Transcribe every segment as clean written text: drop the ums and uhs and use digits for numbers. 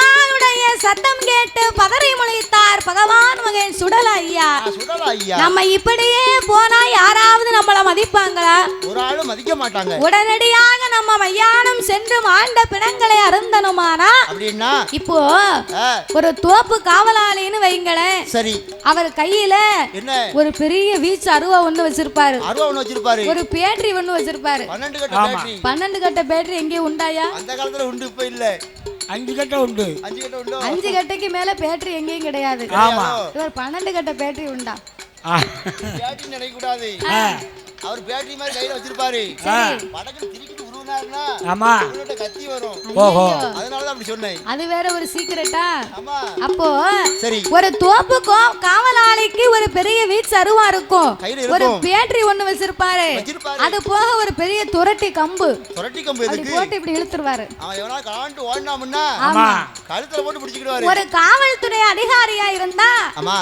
பகவானுடைய சத்தம் கேட்டு பதறி முளைத்தார் பகவான் மகன் சுடல ஐயா. நம்ம இப்படியே போனா யாராவது நம்மள மதிப்பாங்களா? ஒரு ஆளும் மதிக்க மாட்டாங்க. உடனடியாக நம்ம மையானம் சென்று மாண்ட பிணங்களை அருந்தனுமானா அப்படின்னா இப்போ ஒரு தோப்பு காவலாளின்னு வைங்களேன். சரி. அவர் கையில என்ன ஒரு பெரிய வீச்சு அருவா ஒண்ணு வச்சிருப்பாரு. அருவா ஒண்ணு வச்சிருப்பாரு. ஒரு பேட்டரி ஒண்ணு வச்சிருப்பாரு. 12 கட்ட பேட்டரி. 12 கட்ட பேட்டரி எங்கே உண்டாயா? அந்த காலத்துல உண்டு, இப்ப இல்ல. 5 கட்ட உண்டு. 5 கட்ட உண்டு. 5 கட்டைக்கு மேல பேட்டரி எங்கேயும் கிடையாது. ஆமா. இவர் 12 கட்ட பேட்டரி உண்டா? பேட்டரி நினைக்க கூடாது. அவர் பேட்டரி மாதிரி கையில வச்சிருப்பாரு. படக்கு திருக்கிட்டு உருவனாருன்னா ஆமா உருவட்ட கத்தி வரும். ஓஹோ, அதனால தான் அப்படி சொன்னேன். அது வேற ஒரு சீக்ரெட்டா? ஆமா. அப்போ சரி, ஒரு தோப்பு காவலாளிக்கு ஒரு பெரிய வீச்சு அருவா இருக்கும். ஒரு பேட்டரி ஒண்ணு வச்சிருப்பாரு. அது போக ஒரு பெரிய துரட்டி கம்பு. துரட்டி கம்பு எதுக்கு? போட்டு இப்படி இழுத்துருவாரு. அவன் எவனா காண்டு ஓடுனாம்னா கழுத்துல போட்டு பிடிச்சிடுவாரு. ஒரு காவல்துறை அதிகாரியா இருந்தா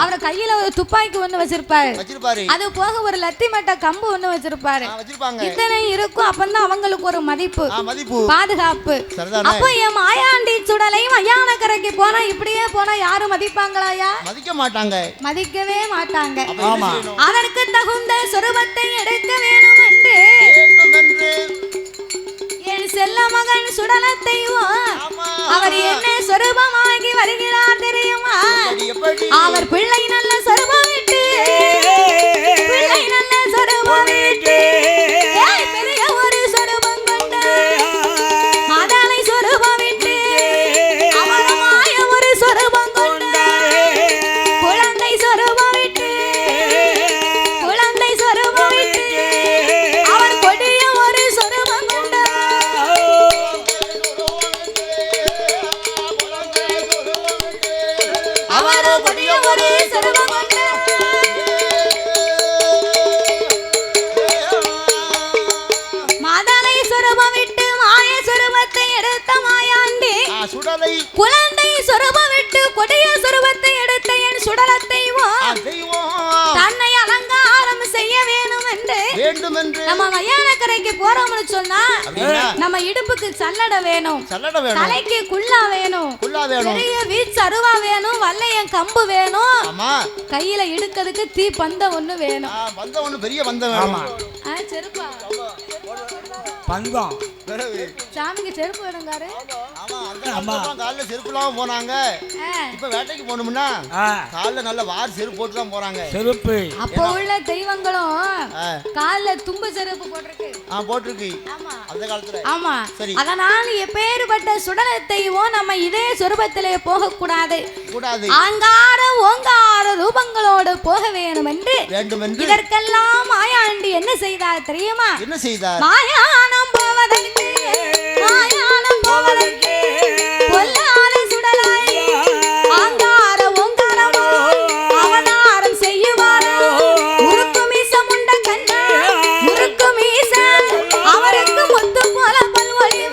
அவர் கையில ஒரு துப்பாக்கி ஒண்ணு வச்சிருப்பாரு. அது போக ஒரு லத்தி மட்ட கம்பு ஒண்ணு வச்சிருப்பாரு. இத்தனை இருக்கும். அப்பதான் அவங்களுக்கு ஒரு மதிப்பு, பாதுகாப்பு. அப்போ என் மாயாண்டி சுடலை மயானக்கரைக்கு போனா இப்படியே போனா யாரும் மதிப்பாங்களாயா? மதிக்க மாட்டாங்க. மதிக்கவே மாட்டாங்க. அதற்கு தகுந்த சொரூபத்தை எடுக்க வேணும் என்று என் செல்ல மகன் சுடலத்தையோ அவர் என்ன சொரூபமாகி வருகிறார் தெரியுமா? அவர் பிள்ளை நல்ல சொரூபம் விட்டு, பிள்ளை நல்ல சொரூபம் விட்டு பெரிய ஒரு சொரூபம் கொண்ட மாதாளை சொரூபம் விட்டு அவரமாய ஒரு சொரூபம் கொண்ட குழந்தை சொரூபம் விட்டு, குழந்தை சொரூபம் விட்டு அவர் கொடிய ஒரு சொரூபம் கொண்ட அவர் கொடிய ஒரு சொரூபம் கொண்ட குழந்தை சொரூபம் விட்டு கொடிய சொரூபத்தை எடுத்த என் சுடலத்தை தன்னை அலங்காரம் செய்ய வேணும் என்று நம்ம மயானக்கரைக்கு போறோம்னு சொன்னா நம்ம இடுப்புக்கு சல்லட வேணும், தலைக்கு குல்லா வேணும், பெரிய வீச்சு அருவா வேணும், வல்லையன் கம்பு வேணும், கையில இடுக்கிறதுக்கு தீ பந்தம் ஒண்ணு வேணும். பந்தம் ஒண்ணு பெரிய பந்தம் வேணும். செருப்பா பந்தம் சாமிக்கு செருப்பு வேணுங்காரு. காலைல செருப்பு இல்லாம போனாங்க. இப்ப வேட்டைக்கு போனோம்னா காலைல நல்ல வார் செருப்பு போட்டு தான் போறாங்க. செருப்பு அப்ப உள்ள தெய்வங்களும் காலைல தும்ப செருப்பு போட்டிருக்கு. போட்டிருக்கு அந்த காலத்துல. ஆமா. அதனால எப்பேற்பட்ட சுடலத்தையும் நம்ம இதே சொரூபத்திலே போக கூடாது. ஆங்கார ஓங்கார ரூபங்களோடு போக வேணும் என்று இதற்கெல்லாம் மாயாண்டி என்ன செய்தார் தெரியுமா? என்ன செய்தார்? மாயானம் போவதற்கு, மாயானம் போவதற்கு பொல்லாத சுடலாய் ஆங்கார ஓங்காரமோ அவதாரம் செய்யுவாரோ முறுக்கு மீச முண்ட கண்ணா, முறுக்கு மீச அவருக்கு முத்து போல பல்வழி,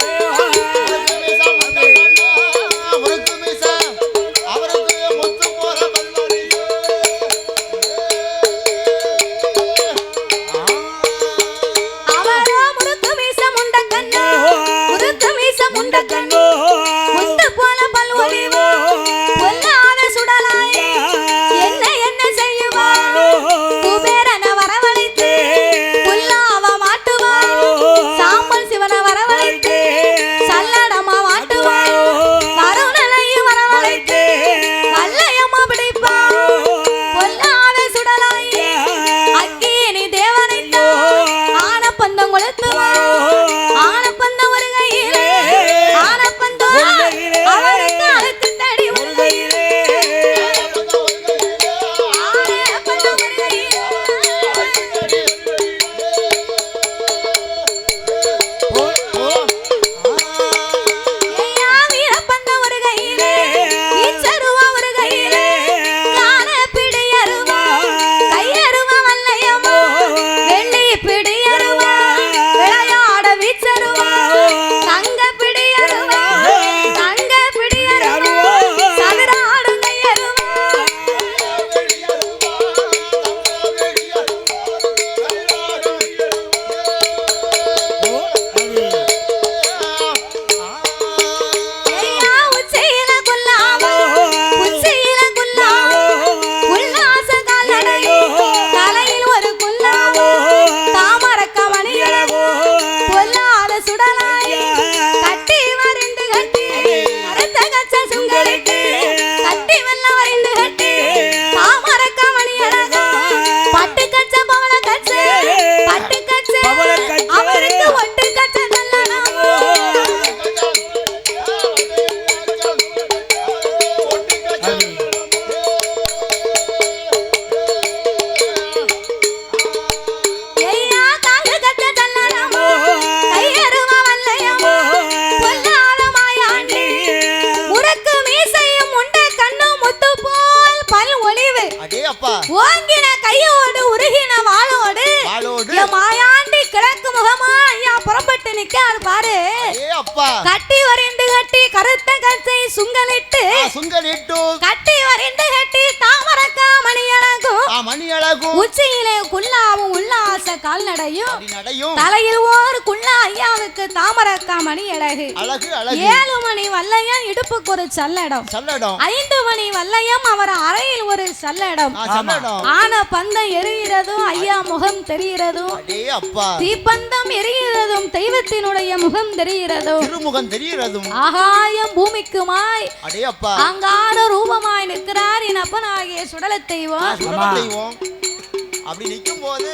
அவரோ முறுக்கு மீச அப்பா கட்டி வரைந்து கட்டி கருத்த கச்சை சுங்கலிட்டு கட்டி வரைந்து கட்டி தாமரக்கா மணியழகும் உச்சியிலே குல்லாவும் உல்லாச கால்நடையும் தலையில் ஓர் குல்லா ஐயாவுக்கு தாமரக்கா மணியழகு 7 மணி வல்லையம் இடுப்புக்கு ஒரு சல்லடம் 5 மணி வல்லையம் அவர் அறையில் ஒரு சல்லடம் ஆன பந்தம் எரிகிறதும் ஐயா முகம் தெரிகிறதும் தீப்பந்தம் எரிகிறதும் தெய்வத்தினுடைய முகம் தெரிகிறதும் ஆகாயம் பூமிக்குமாய் அங்கார ரூபமாய் நிற்கிறார் என் அப்பனாகிய சுடல தெய்வம் அப்படி நிக்கும் போது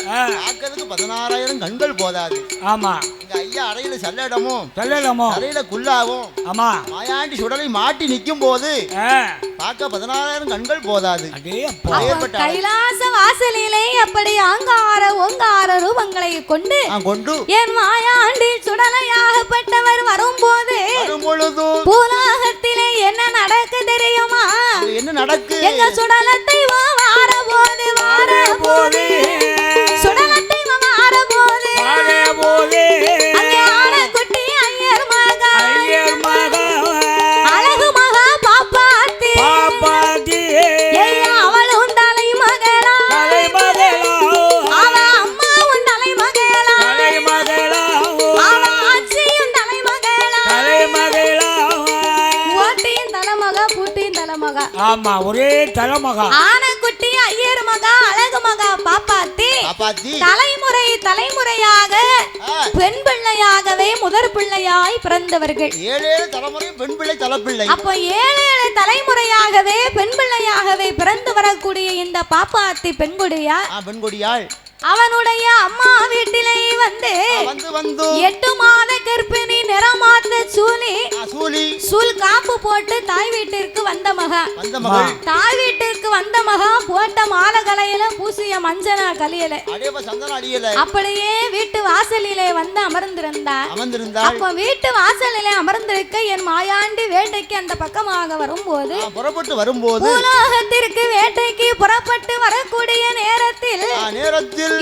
பார்க்கிறதுக்கு 16000 கண்கள் போதாது. ஆமா, இங்க ஐயா அறையில சல்லடமும் அறையில குல்லாவும் மாயாண்டி சுடலை மாட்டி நிக்கும் போது பார்க்க 16000 கண்கள் போதாது. கைலாச வாசலிலே அப்படி ஆங்கார ஓங்கார ரூபங்களை கொண்டு என் மாயாண்டி சுடலையாகப்பட்டவர் வரும்போது பூலோகத்திலே என்ன நடக்க தெரியுமா? என்ன நடக்கு? எங்க சுடலத்தை வாரபோது சுடலத்தை வாரபோது அங்கே ஆனக்குட்டி ஐயர் மகா அழகு மகா பாப்பாத்தி அவளும் தலை மகளா அவ அம்மாவும் தலை மகளா அவ ஆட்சியும் தலை மகளா ஓட்டியும் தலைமகா பூட்டியும் தலைமகா. ஆமா, ஒரே தலைமகா. ஆனக்குட்டி ஐயர் மகா அழகு மகா பாப்பாத்தி தலைமுறையாக பெண் பிள்ளையாகவே முதற் பிள்ளையாய் பிறந்தவர்கள். 7 தலைமுறை பெண் பிள்ளை தலைப்பிள்ளை. அப்போ 7 தலைமுறையாகவே பெண் பிள்ளையாகவே பிறந்து வரக்கூடிய இந்த பாப்பாத்தி பெண்குடியாள் அவனுடைய அம்மா வீட்டிலே வந்து 8 மாத கர்ப்பிணி நிறமாத்த சூல் காப்பு போட்டு தாய் வீட்டிற்கு வந்த மகா போட்ட மாலை கலையில பூசிய மஞ்சனா கலியல அப்படியே வீட்டு வாசலிலே வந்து அமர்ந்திருந்தார். அப்ப வீட்டு வாசலிலே அமர்ந்திருக்க என் மாயாண்டி வேட்டைக்கு அந்த பக்கமாக வரும்போது பூலோகத்திற்கு வேட்டைக்கு புறப்பட்டு வரக்கூடிய நேரத்தில்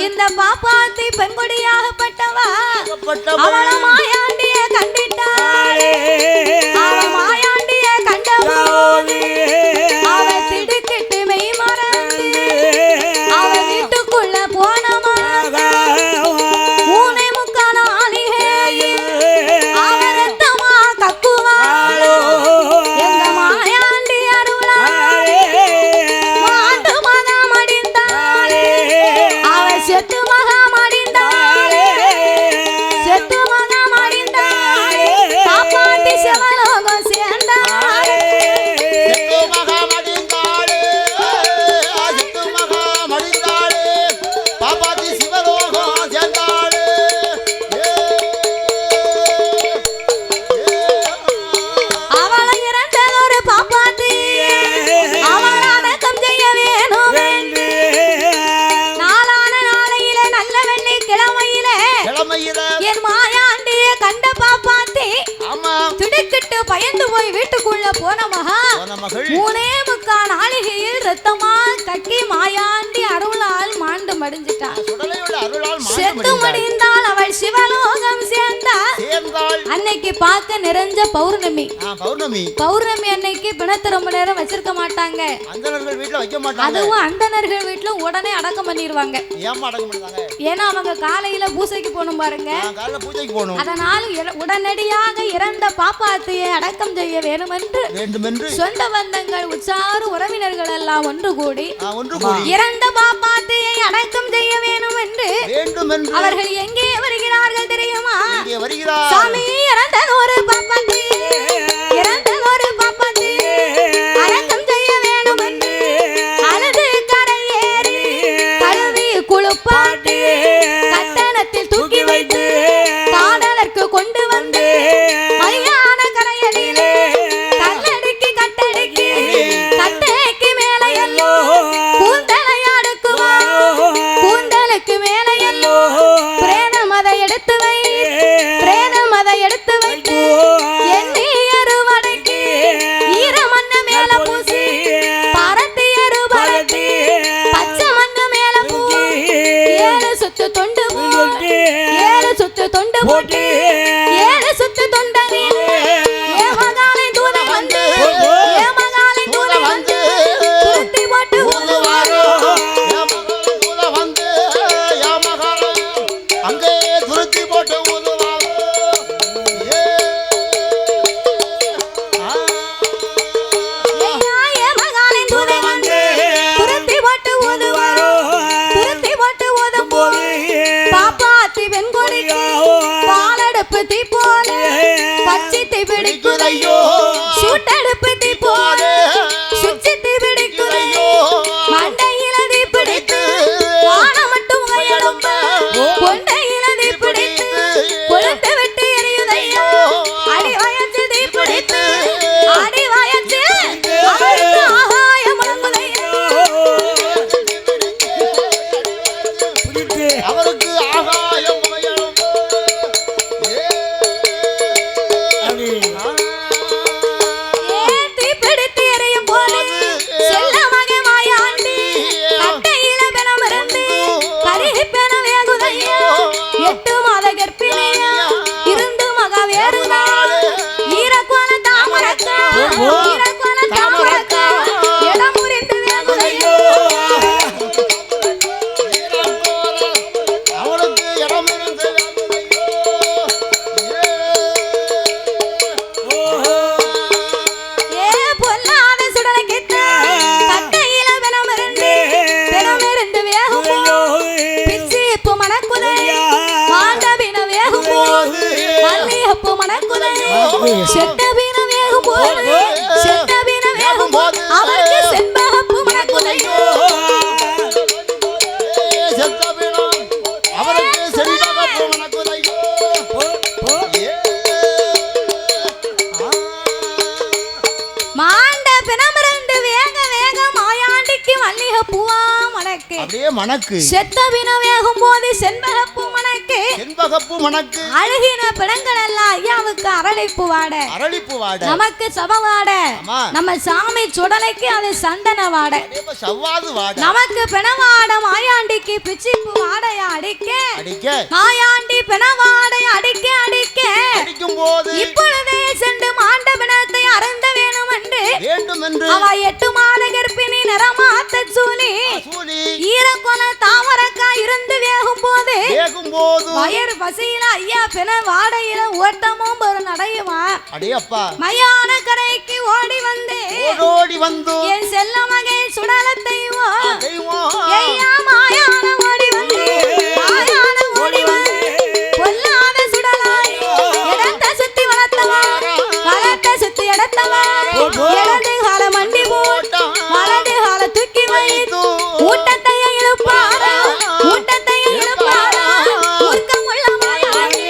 இந்த பாப்பாத்தி பெண்குடியாகப்பட்டவா அவள மாயாண்டிய கண்டிட்டாளே. அவ மாயாண்டிய கண்டபோது அவ திடுக்கிட்டு மெய் மறந்து அவ வீட்டுக்குள்ள போனமா 3 நாளிகையில் அவ ரத்தமா கக்குவாளோ எங்க மாயாண்டி அருளாளே. மாண்டு மகம் அடிந்தாளே அவ செத்து மகம் அடிந்தாளே பாப்பாத்தி சிவலோகம் சேர்ந்தாளே. அவளை இறந்ததொரு பாப்பாத்தி அவள் அடக்கம் செய்ய வேணும். நாளான நாளையில நல்ல வெள்ளி கிழமையில என் மாயாண்டிய கண்ட பாப்பாத்தி திடுக்கிட்டு பயந்து போய் வீட்டுக்குள்ள போன மகா 3 நாளிகையில் ரத்தமா கக்கி மாயாண்டி அருளால் மாண்டு மடிஞ்சிட்டாள். செத்து மடிந்தாள். அவள் சிவலோகம் சேர்ந்தாள். அன்னைக்கு பார்க்க நிறைஞ்ச பௌர்ணமி அன்னைக்கு பிணத்தை ரொம்ப நேரம் வச்சிருக்க மாட்டாங்க. அதுவும் அந்தணர்கள் வீட்டுல உடனே அடக்கம் பண்ணிடுவாங்க. ஏன்னா அவங்க காலையில பூசைக்கு போகணும் பாருங்க. அதனால உடனடியாக இறந்த பாப்பாத்தியை அடக்கம் செய்ய வேண்டும் என்று சொந்த பந்தங்கள் உற்சார உறவினர்கள் எல்லாம் ஒன்று கூடி இறந்த பாப்பாத்தியை அடக்கம் செய்ய வேண்டும் என்று அவர்கள் எங்கே வருகிறார்கள் தெரியுமா? சாமி இறந்தது ஒரு பாப்பாத்தி அடக்கம் செய்ய வேண்டும் என்று அழுது கரையேறி கழுவி குளிப்பாட்டி கட்டணத்தில் தூக்கி வைத்து காதலருக்கு கொண்டு வந்து மையான கரையடியிலே கல்லடிக்கு கட்டைக்கு மேல எல்லோ கூந்தலை அடுக்குவா கூந்தலுக்கு மேல எல்லோ பிரேதம் அதை எடுத்து வைத்து எண்ணி அறுவடைக்கு ஈரமண்ண மேல பூசி பரத்தி அறுவடைக்கு பச்சை மண்ண மேல பூ 7 சுத்து தொண்டு போட்டு 7 சுத்து ஈரக்கோல தாமரக்கா இடம் முறிந்து வேகுதையோ அவளுக்கு இடம் இருந்து பொல்லாத சுடலை கிட்ட கட்டையில பிணமிருந்து வேகும் பிச்சிப்பு மணக்குதை மாண்டபின வேகும் போது மல்லிகப்பு மணக்குதை செட்டபின வேகும் போது செட்டபின வேகும் போது அவருக்கு செண்பகப்பு மணக்குதையோ அவருக்கு செண்பகப்பு மணக்குதையோ மாண்ட பிணமிருந்து வேக வேக மாயாண்டிக்கு மல்லிகைப்பூவா மணக்கு அப்படியே மணக்கு செத்தபின வேகும் போது செண்பகப்பூ மணக்கு செண்பகப்பு மணக்கு அழுகின பிணங்கள் எல்லாம் ஐயாவுக்கு அரளிப்பு வாட அரளிப்பு வாட நமக்கு சப வாட நம்ம சாமி சுடலைக்கு அது சந்தன வாட சவ்வாது வாட நமக்கு பிணவாட மாயாண்டிக்கு பிச்சிப்பு வாடைய அடிக்க அடிக்க மாயாண்டி பிணவாடைய அடிக்க அடிக்க அடிக்கும் போது இப்பொழுதே சென்று மாண்ட பிணத்தை அருந்த வேணும் என்று அவ 8 மாத கர்ப்பிணி நிறமாத்த சூலி ஈரக்கொல தாமரக்கா இருந்து வேகும் போது வயறு பசியில ஐயா பிண வாடையில ஓட்டமும் ஒரு நடையுமா அடேப்பா மயான கரைக்கு ஓடி வந்து என் செல்ல மகை சுடலத்தை ஐயா மாயான ஓடி வந்து பொல்லாத சுடலாய் இடத்தை சுத்தி வளர்த்தவா வளர்த்த சுத்தி எடுத்தவா இடது கால மண்டி போட்டு வலது கால தூக்கி வைத்து ஊட்டத்தை இழுப்பாரா ஊர்க்கமுள்ள மாயாண்டி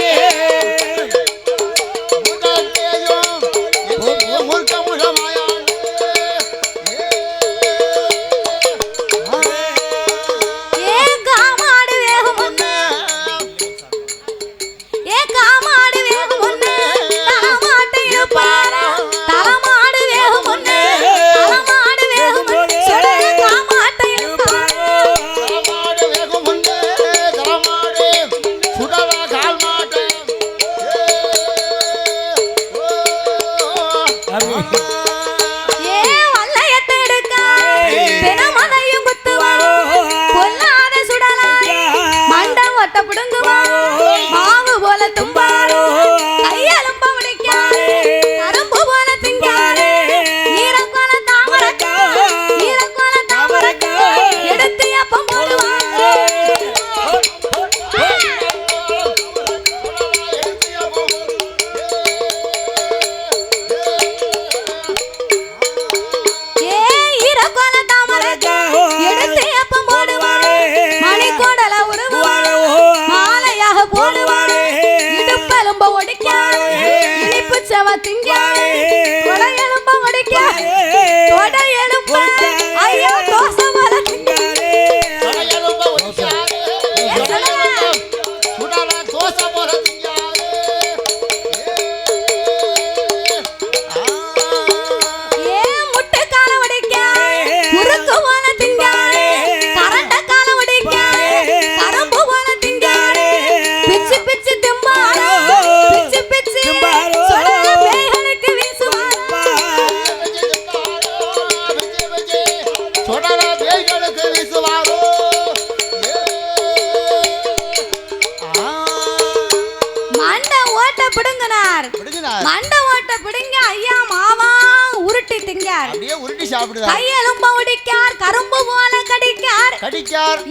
கையெலும்ப உடைக்கார் கரும்பு போல கடிக்கார்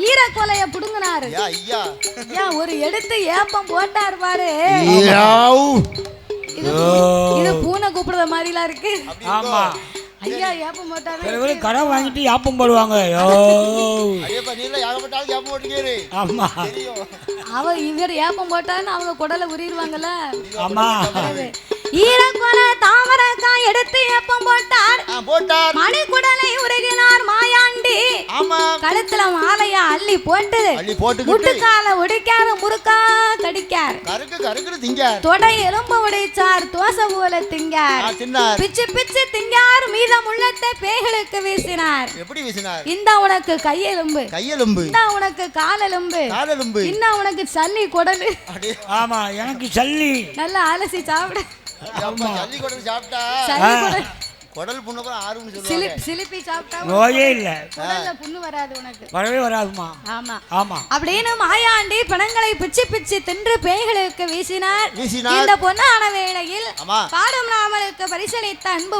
ஈரக்கொலைய புடுங்கினாரு ஐயா ஒரு எடுத்து ஏப்பம் போட்டார் பாரு இது பூனை கூப்பிடுற மாதிரிலாம் இருக்கு ஆமா ஐயா ஏப்பம் போட்டாரு கடை வாங்கிட்டு யாப்பம் போடுவாங்க ஆமா இவர் ஏப்பம் போட்டாருன்னு அவங்க குடலை உரிடுவாங்கல்ல ஆமா ஈரக்கொலை தாமரக்காய் எடுத்து ஏப்பம் போட்டார் மணி குடலை உருகினார் மாயாண்டி கழுத்துல மாலையா அள்ளி போட்டு முட்டுக்கால உடைக்கார முறுக்கா கடிக்கார் தொடை எலும்பு உடைச்சார் தோசை போல திங்கார் பிச்சு பிச்சு திங்கார் மீதம் உள்ளத்தை பேய்களுக்கு வீசினார் இந்த உனக்கு கையெலும்பு இந்த உனக்கு காலெலும்பு இந்த உனக்கு சல்லி குடலு ஆமா எனக்கு சல்லி நல்லா அலசி சாப்பிட குடல் புண்ணு கூட ஆறுன்னு சொல்லுவாங்க. சிலிப்பி சாப்பிட்டா நோயே இல்ல, குடல்ல புண்ணு வராது உனக்கு, வரவே வராதுமா. ஆமா ஆமா. அப்படின்னு மாயாண்டி பணங்களை பிச்சு பிச்சு தின்று பேய்களுக்கு வீசினார். இந்த பொன்னான வேளையில் பாடும் நாமலுக்கு பரிசளித்த அன்பு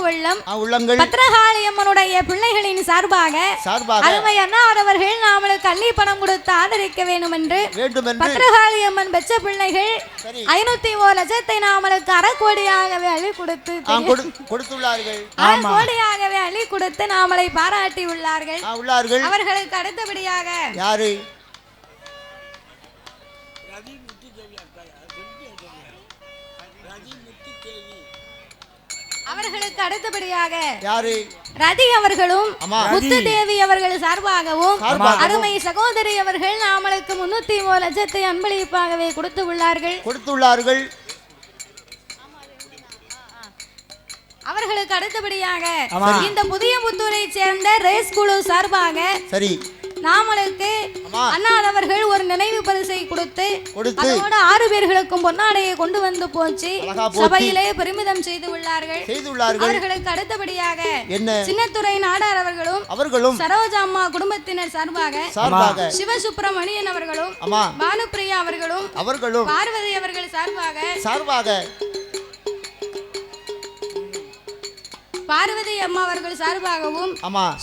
உள்ளங்கள் பத்ரகாளி அம்மனுடைய பிள்ளைகளின் சார்பாக அருமை அண்ணாவர்கள் நாமளுக்கு அள்ளி பணம் கொடுத்து ஆதரிக்க வேண்டும் என்று பத்ரகாளி அம்மன் பெற்ற பிள்ளைகள் 501 லட்சத்தை நாமளுக்கு அரைக்கோடியாகவே அள்ளி கொடுத்து கொடுத்துள்ளார்கள். அரைக்கோடியாகவே அள்ளி கொடுத்து நாமளை பாராட்டி உள்ளார்கள். அவர்களுக்கு அடுத்தபடியாக யாரு? அவர்களுக்கு அடுத்தபடியாக யாரு? ரதி அவர்களும் முத்து தேவி அவர்கள் சார்பாகவும் அருமை சகோதரி அவர்கள் நாமளுக்கு 301 லட்சத்தை அன்பளிப்பாகவே கொடுத்துள்ளார்கள். அவர்களுக்கு அடுத்தபடியாக இந்த புதிய புத்தூரை சேர்ந்த ரேஸ் குழு சார்பாக சரி நாமளுக்கு அண்ணாதவர்கள் ஒரு நினைவு பரிசை கொடுத்து அதோட 6 பேர்களுக்கும் பொன்னாடையை கொண்டு வந்து போச்சு சபையிலே பெருமிதம் செய்து உள்ளார்கள். அவர்களுக்கு அடுத்தபடியாக சின்னத்துறை நாடார் அவர்களும் சரோஜா அம்மா குடும்பத்தினர் சார்பாக சிவசுப்பிரமணியன் அவர்களும் பானுப்பிரியா அவர்களும் பார்வதி அவர்கள் சார்பாக பார்வதி அம்மா அவர்கள் சார்பாகவும்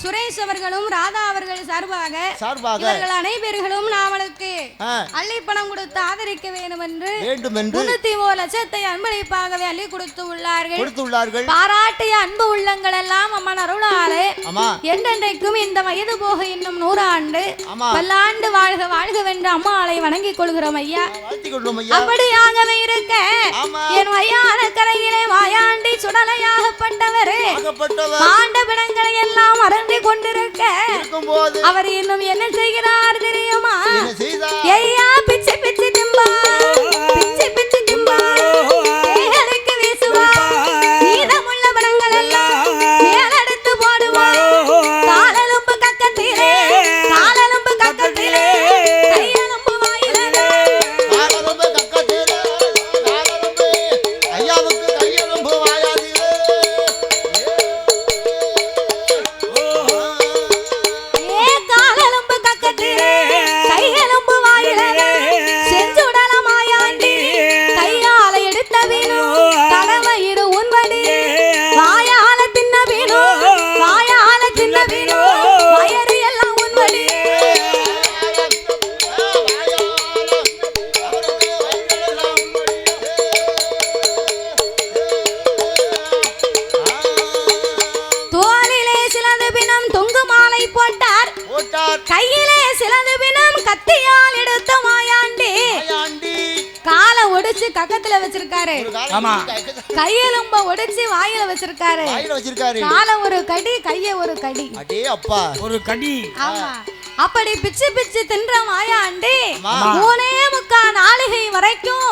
சுரேஷ் அவர்களும் ராதா அவர்கள் சார்பாக இவர்கள் அனைவர்களும் நாமளுக்கு அள்ளி பணம் கொடுத்து ஆதரிக்க வேண்டும் என்று 301 லட்சத்தை அன்பளிப்பாகவே அள்ளி கொடுத்துள்ளார்கள். பாராட்டிய அன்பு உள்ளங்கள் எல்லாம் அம்மன் அருளாலே என்றென்றைக்கும் இந்த வயது போக இன்னும் 100 ஆண்டு பல்லாண்டு வாழ்க வாழ்கவென்று அம்மாளை வணங்கிக் கொள்கிறோம் ஐயா. அப்படியாகவே இருக்க என் வையான கரையிலே வாயாண்டி சுடலையாகப்பட்டவரே பாண்டபிடங்களை எல்லாம் மறந்து கொண்டிருக்க அவர் இன்னும் என்ன செய்கிறார் தெரியுமா? ஐயா பிச்சை பிச்சை திம்பா ஏகலுக்கு வீசுவா மீதமுள்ள படங்கள் எல்லாம் மேலெடுத்து போடுவா காலெலும்பு கக்கத்திலே கையெலும்பு வாயிலே கையிலே சிலது பினம் கத்தியால் எடுத்த மாயாண்டி காலை ஒடிச்சு கக்கத்துல வச்சிருக்காரு. கையெலும்ப ஒடிச்சு வாயில வச்சிருக்காரு. காலை ஒரு கடி கைய ஒரு கடி. ஒரு கடி. ஆமா அப்படி பிச்சு பிச்சு தின்ற மாயாண்டி 3.25 நாளிகை வரைக்கும்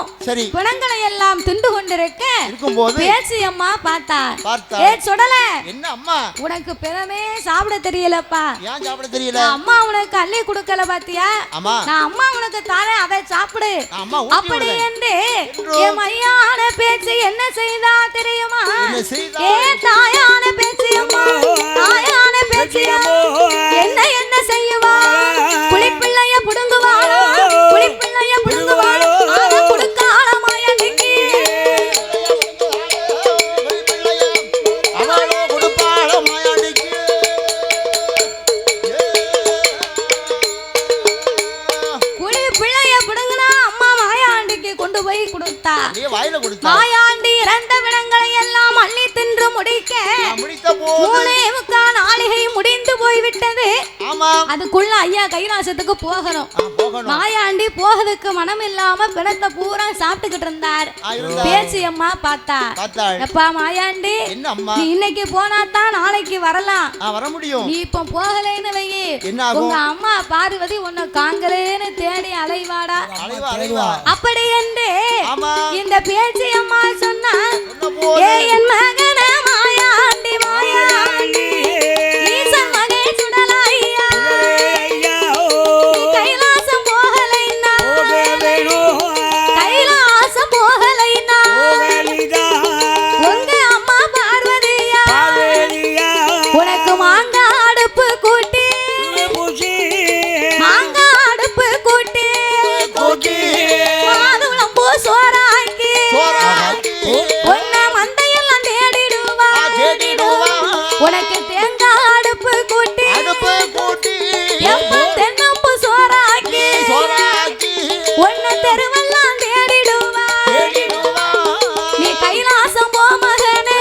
பிணங்களை எல்லாம் திண்டு கொண்டிருக்க பேச்சு அம்மா பார்த்தா ஏ சுடல என்ன அம்மா உனக்கு பிறமே சாப்பிட தெரியலப்பா. ஏன் சாப்பிட தெரியல? அம்மா உனக்கு அள்ளி கொடுக்கல பாத்தியா? நான் அம்மா உனக்கு தாரேன் அதை சாப்பிடு அப்படி என்று என் மையான பேச்சு என்ன செய்தா தெரியுமா? ஏ தாயான பேச்சு அம்மா தாயான பேச்சு என்ன என்ன செய்யுவா? புளிப்பிள்ளைய புடுங்குவாளோ புளிப்பிள்ளைய புடுங்குவாளோ ஆனா புடுக்கால மாயாண்டிக்கு அவளோ கொடுப்பாள மாயாண்டிக்கு புளிப்பிள்ளைய புடுங்குனா அம்மா மாயாண்டிக்கு கொண்டு போய் கொடுத்தா. மாயாண்டி இறந்த விடங்களை எல்லாம் அள்ளி தின்று முடிக்க 3.25 நாளிகை முடிந்து போய்விட்டது. அதுக்குள்ள ஐயா கைலாசத்துக்கு போகணும். மாயாண்டி போகிறதுக்கு மனம் இல்லாம பிணத்தை பூரா சாப்பிட்டுக்கிட்டு இருந்தார். பேச்சு அம்மா பார்த்தா எப்பா மாயாண்டி நீ இன்னைக்கு போனாதான் நாளைக்கு வரலாம் வர முடியும். நீ இப்ப போகலைன்னு வையே உங்க அம்மா பார்வதி உன்னை காங்கலேன்னு தேடி அலைவாடா. அப்படி என்று இந்த பேச்சு அம்மா சொன்னா என் மகன மாயாண்டி மாயாண்டி ஈசன் மகே சுடலாய்யா கைலாசம் போகலைன்னா கைலாசம் போகலைன்னா உங்க அம்மா பார்வதியா உனக்கு தேங்காய் அடுப்பு கூட்டி எப்ப தென்னம்பு சோறாக்கி உன்னை தெருவெல்லாம் தேடிடுவா நீ கைலாசம் போ மகனே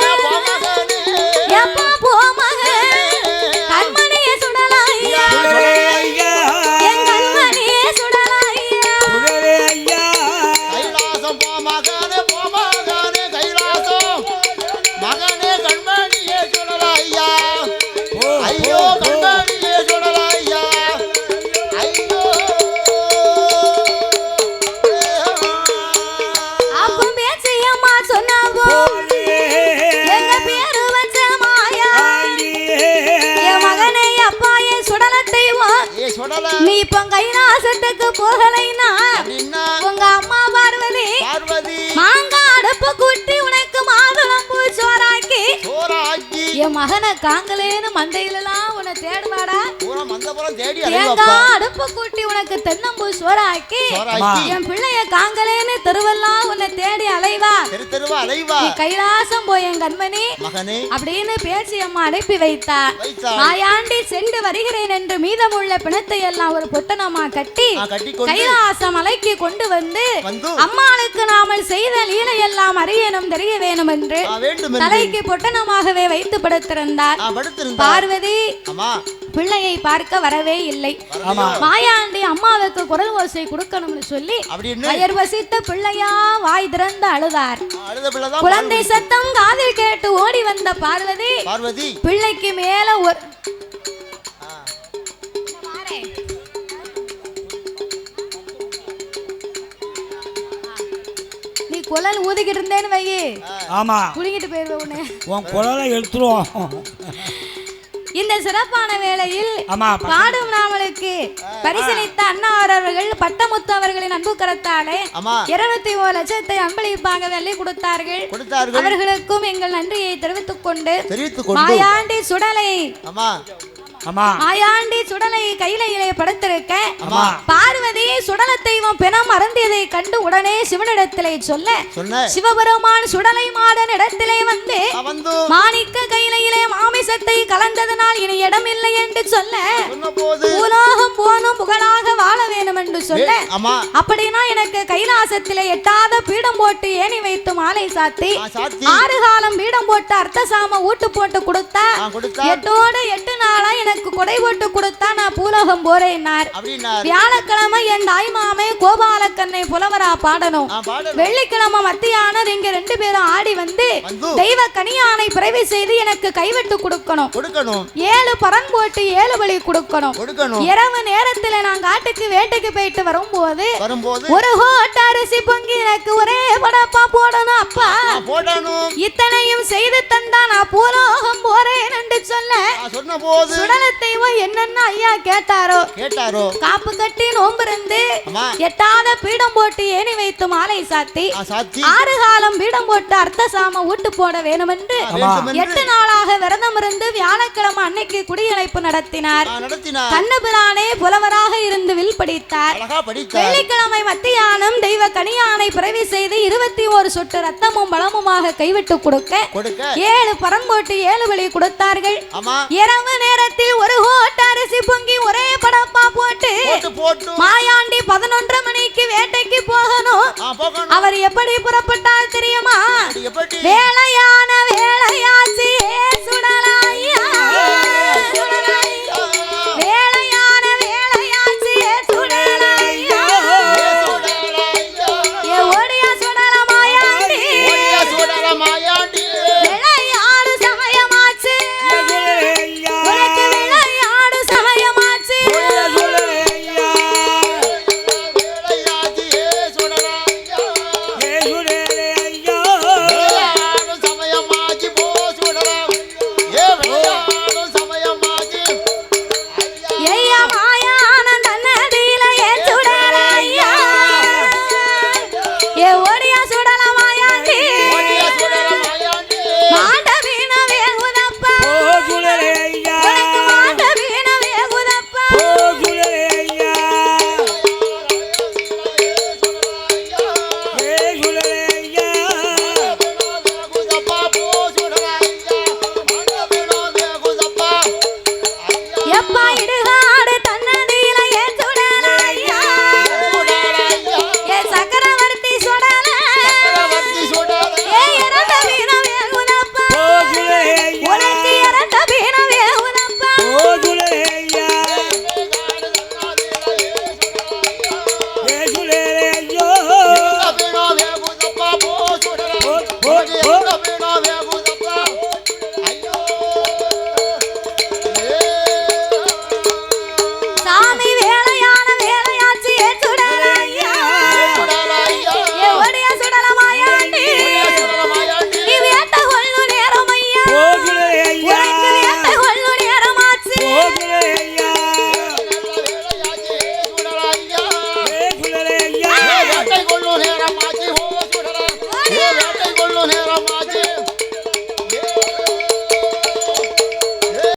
எப்ப போ மகன் கண்மணியை சுடலாய்யா என் கண்மணியை சுடலாய்யா கைலாசம் போ மகனே கைலாசம் மகனே கண்மணியே சுடலாய்யா ஐயோ கண்மணியே சுடலாய்யா ஐயோ அப்ப பேச்சியம்மா சொன்னாவோ எங்க பேரு வச்ச மாயா என் மகனே அப்பா என் சுடலத்தைவோ ஏ சுடல நீ இப்ப கைலாசத்துக்கு போகலைன்னா அப்படின்னா உங்க அம்மா பார்வதி பார்வதி மாங்காய் அடுப்பு கூட்டி உனக்கு மாதுளம்பூ சோறாக்கி என் மகனை காங்கலேன்னு மண்டையிலலாம் உன்னை தேடுவாடா பூரா மந்தபுரம் தேடி தேங்காய் அடுப்பு கூட்டி உனக்கு தென்னம்பூ சோறாக்கி என் பிள்ளைய காங்கலேன்னு தெருவெல்லாம் உன்னை தேடி அலைவா தெருவா அலைவா நீ கைலாசம் போய் என் கண்மணி மகனே அப்படின்னு பேச்சு அம்மா அனுப்பி வைத்தார் மாயாண்டி சென்று வருகிறேன் என்று மீதமுள்ள பிணத்தை எல்லாம் ஒரு பொட்டனமா கட்டி கைலாசம் மலைக்கு கொண்டு வந்து அம்மாளுக்கு நாமல் செய்த லீலை எல்லாம் அறியணும் தெரிய வேணும் என்று தலைக்கு பொட்டனமாகவே வைத்து படுத்திருந்தார் பார்வதி பிள்ளையை பார்க்க வரவே இல்லை மாயாண்டி அம்மாவுக்கு குரல் ஓசை கொடுக்கணும்னு சொல்லி அயர் வசித்த பிள்ளையா வாய் திறந்து அழுதார் குழந்தை சத்தம் காதில் கேட்டு ஓடி வந்த பார்வதி பிள்ளைக்கு மேல ஒரு நீ குழல் ஊதிக்கிட்டு இருந்தேன்னு வையே ஆமா குடிக்கிட்டு போயிருவேன் உன்னை உன் குழலை எடுத்துருவோம் இந்த சிறப்பான வேளையில் பாடும் நாமளுக்கு பரிசளித்த அண்ணாவர் அவர்கள் பட்டமுத்து அவர்களின் அன்பு கரத்தாலே 21 லட்சத்தை அன்பளிப்பாக வெள்ளி கொடுத்தார்கள் அவர்களுக்கும் எங்கள் நன்றியை தெரிவித்துக் கொண்டு மாயாண்டி சுடலை மாயாண்டி சுடலை கையிலே படுத்திருக்க பார்வதி சுடல தெய்வம் பிணம் அருந்தியதை கண்டு உடனே சிவனிடத்திலே சொல்ல சிவபெருமான் சுடலை மாடன் இடத்திலே வந்து மாணிக்க கையிலே மாமிசத்தை கலந்ததனால் இனி இடமில்லை என்று சொல்ல பூலோகம் போனும் புகழாக வாழ வேண்டும் என்று சொல்ல அப்படின்னா எனக்கு கைலாசத்திலே எட்டாத பீடம் போட்டு ஏணி வைத்து மாலை சாத்தி 6 காலம் பீடம் போட்டு அர்த்தசாம ஊட்டு போட்டு கொடுத்தா 8 நாளா எனக்கு கொடை போட்டு கொடுத்தா நான் பூலோகம் போறேன்னார். வியாழக்கிழமை என் தாய் மாமே கோபாலக்கண்ணை புலவரா பாடணும். வெள்ளிக்கிழமை மத்தியானம் இங்க 2 பேரும் ஆடி வந்து தெய்வ கனியானை பிறவி செய்து எனக்கு கைவிட்டு கொடுக்கணும். 7 பரன் போட்டு 7 பலி கொடுக்கணும். இரவு நேரத்துல நான் காட்டுக்கு வேட்டைக்கு போயிட்டு வரும்போது ஒரு கோட்ட அரிசி பொங்கி எனக்கு ஒரே படப்பா போடணும் அப்பா இத்தனையும் செய்து தந்தா நான் பூலோகம் போறேன் என்று சொல்ல சுடலத்தெய்வம் என்னென்ன ஐயா கேட்டாரோ காப்பு கட்டி நோம்பு இருந்து எட்டாத பீடம் போட்டு ஏணி வைத்து மாலை சாத்தி 6 காலம் பீடம் போட்டு அர்த்தசாம ஊட்டு போட வேணும் என்று 8 நாளாக விரதம் இருந்து வியாழக்கிழமை அன்னைக்கு குடியழைப்பு நடத்தினார். கண்ணபிரானே புலவராக இருந்து வில் படித்தார். வெள்ளிக்கிழமை மத்தியானம் தெய்வ கனியானை பிறவி செய்து 21 சொட்டு ரத்தமும் பலமுமாக கைவிட்டு கொடுக்க 7 பரன் போட்டு 7 பலி கொடுத்தார்கள். இரவு நேரத்தில் ஒரு கோட்ட அரிசி பொங்கி ஒரே படப்பா போட்டு மாயாண்டி 11 மணிக்கு வேட்டைக்கு போகணும். அவர் எப்படி புறப்பட்டார் தெரியுமா? வேலையான வேலையாச்சு சுட